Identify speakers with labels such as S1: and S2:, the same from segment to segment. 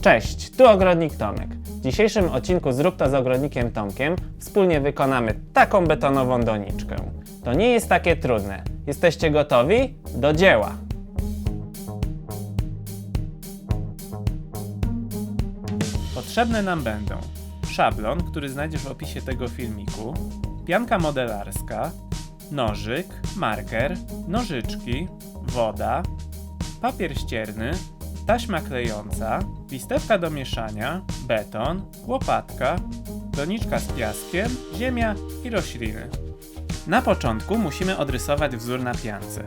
S1: Cześć, tu Ogrodnik Tomek. W dzisiejszym odcinku Zrób to z Ogrodnikiem Tomkiem wspólnie wykonamy taką betonową doniczkę. To nie jest takie trudne. Jesteście gotowi? Do dzieła! Potrzebne nam będą szablon, który znajdziesz w opisie tego filmiku, pianka modelarska, nożyk, marker, nożyczki, woda, papier ścierny, taśma klejąca, listewka do mieszania, beton, łopatka, doniczka z piaskiem, ziemia i rośliny. Na początku musimy odrysować wzór na piance.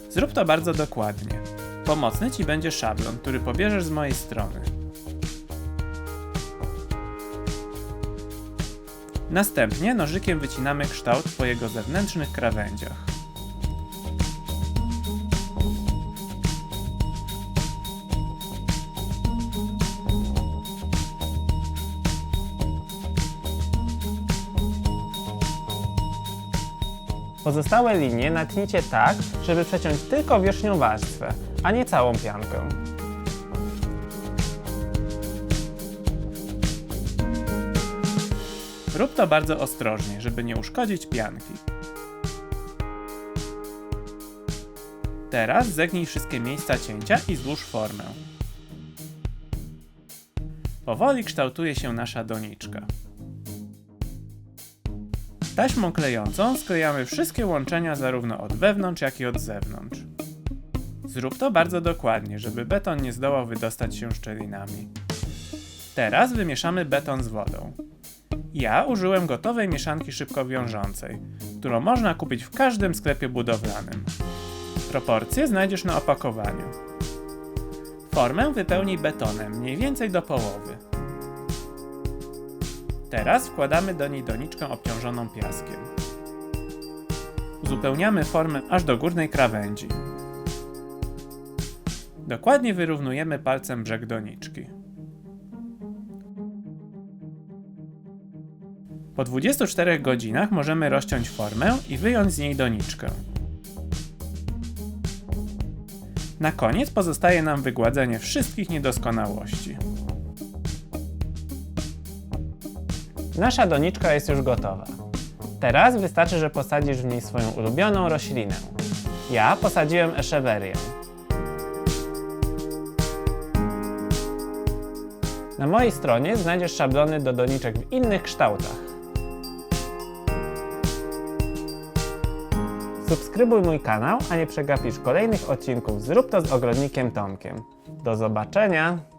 S1: Zrób to bardzo dokładnie. Pomocny Ci będzie szablon, który pobierzesz z mojej strony. Następnie nożykiem wycinamy kształt po jego zewnętrznych krawędziach. Pozostałe linie natnijcie tak, żeby przeciąć tylko wierzchnią warstwę, a nie całą piankę. Rób to bardzo ostrożnie, żeby nie uszkodzić pianki. Teraz zegnij wszystkie miejsca cięcia i złóż formę. Powoli kształtuje się nasza doniczka. Taśmą klejącą sklejamy wszystkie łączenia zarówno od wewnątrz, jak i od zewnątrz. Zrób to bardzo dokładnie, żeby beton nie zdołał wydostać się szczelinami. Teraz wymieszamy beton z wodą. Ja użyłem gotowej mieszanki szybko wiążącej, którą można kupić w każdym sklepie budowlanym. Proporcje znajdziesz na opakowaniu. Formę wypełnij betonem, mniej więcej do połowy. Teraz wkładamy do niej doniczkę obciążoną piaskiem. Uzupełniamy formę aż do górnej krawędzi. Dokładnie wyrównujemy palcem brzeg doniczki. Po 24 godzinach możemy rozciąć formę i wyjąć z niej doniczkę. Na koniec pozostaje nam wygładzenie wszystkich niedoskonałości. Nasza doniczka jest już gotowa. Teraz wystarczy, że posadzisz w niej swoją ulubioną roślinę. Ja posadziłem eszewerię. Na mojej stronie znajdziesz szablony do doniczek w innych kształtach. Subskrybuj mój kanał, a nie przegapisz kolejnych odcinków Zrób to z Ogrodnikiem Tomkiem. Do zobaczenia!